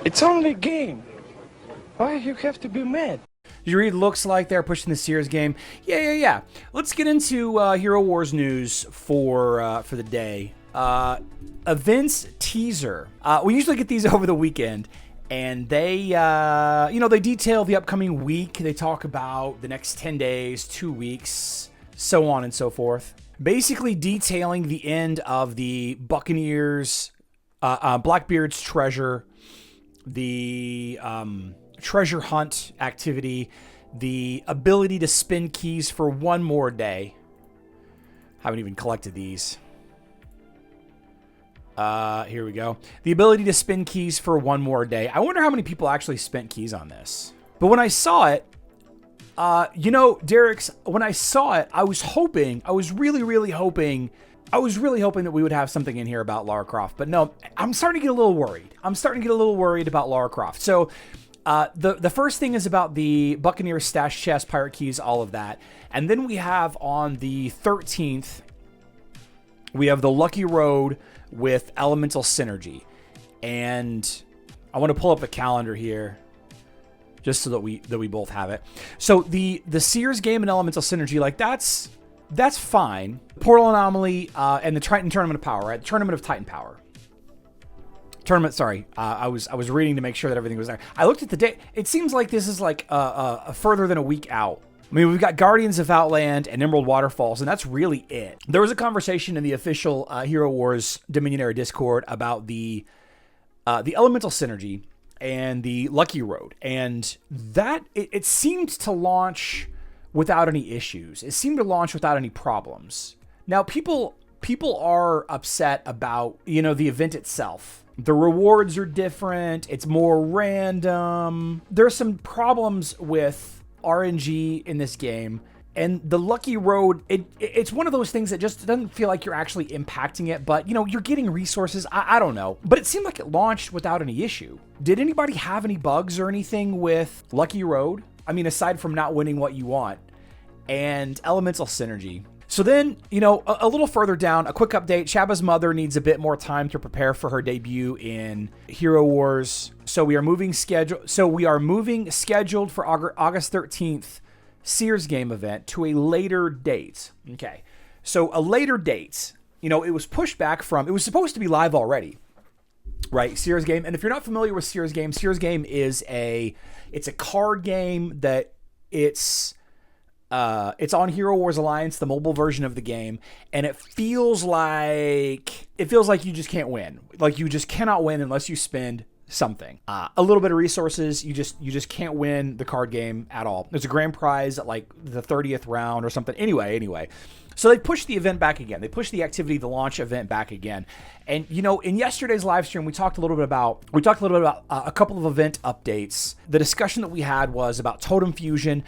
It's only a game. Why you have to be mad? You read, looks like they're pushing the Sears game. Yeah. Let's get into Hero Wars news for the day. Events teaser. We usually get these over the weekend, and they, they detail the upcoming week. They talk about the next 10 days, 2 weeks, so on and so forth. Basically detailing the end of the Buccaneers, Blackbeard's treasure, the treasure hunt activity, the ability to spin keys for one more day. Haven't even collected these. Here we go. The ability to spin keys for one more day. I wonder how many people actually spent keys on this. But when I saw it, Derek's, when I saw it, I was really hoping that we would have something in here about Lara Croft. But no, I'm starting to get a little worried. About Lara Croft. So, the first thing is about the Buccaneer stash chest, pirate keys, all of that. And then we have on the 13th, we have the Lucky Road with Elemental Synergy. And I want to pull up the calendar here just so that we both have it. So the Sears game and Elemental Synergy, like that's fine. Portal Anomaly and the Titan Tournament of Power, right? The Tournament of Titan Power. I was reading to make sure that everything was there. I looked at the date. It seems like this is like further than a week out. I mean, we've got Guardians of Outland and Emerald Waterfalls, and that's really it. There was a conversation in the official Hero Wars Dominion Era Discord about the Elemental Synergy and the Lucky Road, and that it seemed to launch without any issues. It seemed to launch without any problems. Now, people are upset about, the event itself. The rewards are different. It's more random. There's some problems with RNG in this game. And the Lucky Road, it's one of those things that just doesn't feel like you're actually impacting it. But, you're getting resources. I don't know. But it seemed like it launched without any issue. Did anybody have any bugs or anything with Lucky Road? I mean, aside from not winning what you want. And Elemental Synergy. So then, a little further down, a quick update. Shabba's mother needs a bit more time to prepare for her debut in Hero Wars. So we are moving scheduled for August 13th Sears game event to a later date. Okay. So a later date, it was pushed back from, it was supposed to be live already, right? Sears game. And if you're not familiar with Sears game is it's a card game that it's on Hero Wars Alliance, the mobile version of the game, and it feels like you just can't win. Like you just cannot win unless you spend something. A little bit of resources, you just can't win the card game at all. There's a grand prize at like the 30th round or something. Anyway. So they pushed the event back again. They pushed the activity, the launch event back again. And in yesterday's live stream, we talked a little bit about a couple of event updates. The discussion that we had was about Totem Fusion.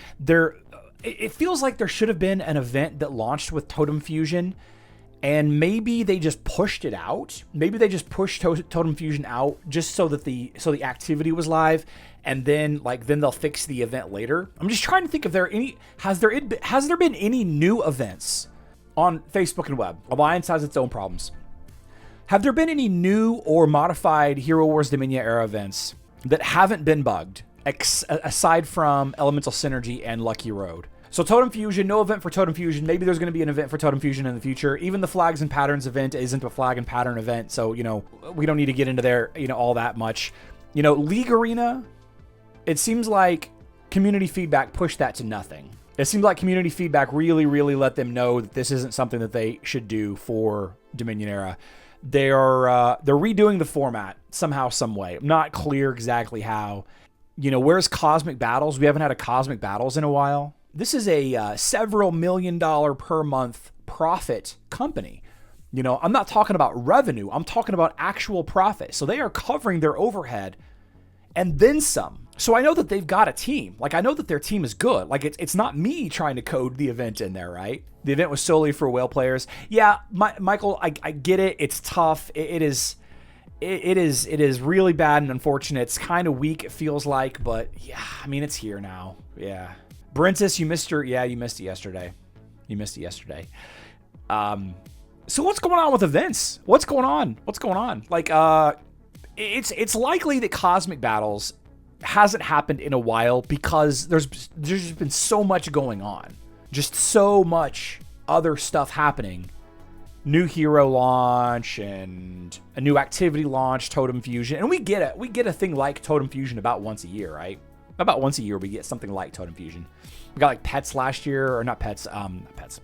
It feels like there should have been an event that launched with Totem Fusion, and maybe they just pushed it out. Maybe they just pushed Totem Fusion out just so that the activity was live, and then they'll fix the event later. I'm just trying to think if has there been any new events on Facebook and web. Alliance has its own problems. Have there been any new or modified Hero Wars Dominion era events that haven't been bugged, aside from Elemental Synergy and Lucky Road? So Totem Fusion, no event for Totem Fusion. Maybe there's going to be an event for Totem Fusion in the future. Even the Flags and Patterns event isn't a flag and pattern event, so, we don't need to get into there, all that much. League Arena, it seems like community feedback pushed that to nothing. It seems like community feedback really, really let them know that this isn't something that they should do for Dominion Era. They're redoing the format somehow, some way. I'm not clear exactly how. Where's Cosmic Battles? We haven't had a Cosmic Battles in a while. This is a several $1 million per month profit company. I'm not talking about revenue. I'm talking about actual profit. So they are covering their overhead and then some. So I know that they've got a team. I know that their team is good. It's not me trying to code the event in there, right? The event was solely for whale players. Yeah, Michael, I get it. It's tough. It is really bad and unfortunate. It's kind of weak, it feels like, but yeah, I mean, it's here now. Yeah. Brentis, you missed it yesterday. So what's going on with events? What's going on? It's likely that Cosmic Battles hasn't happened in a while because there's just been so much going on. Just so much other stuff happening. New hero launch and a new activity launch, Totem Fusion. And we get a thing like Totem Fusion about once a year, right? About once a year we get something like Totem Fusion. We got like Pets last year, or not Pets, Pets.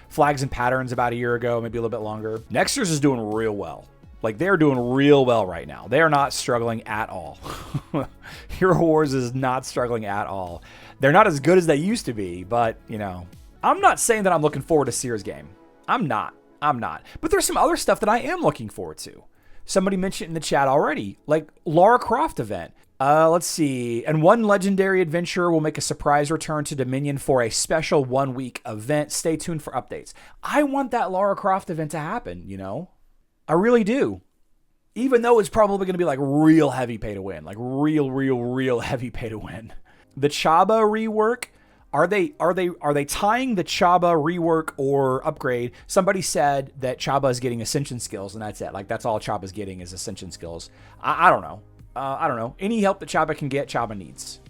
Flags and Patterns about a year ago, maybe a little bit longer. Nexters is doing real well. Like, they're doing real well right now. They are not struggling at all. Hero Wars is not struggling at all. They're not as good as they used to be, but, you know, I'm not saying that I'm looking forward to Sears game. I'm not. But there's some other stuff that I am looking forward to. Somebody mentioned in the chat already, like Lara Croft event. Let's see. And one legendary adventurer will make a surprise return to Dominion for a special 1-week event. Stay tuned for updates. I want that Lara Croft event to happen, you know? I really do. Even though it's probably going to be like real heavy pay to win. Like real heavy pay to win. The Chaba rework. Are they tying the Chaba rework or upgrade? Somebody said that Chaba is getting ascension skills, and that's it. Like, that's all Chaba's getting is ascension skills. I don't know. I don't know. Any help that Chaba can get, Chaba needs.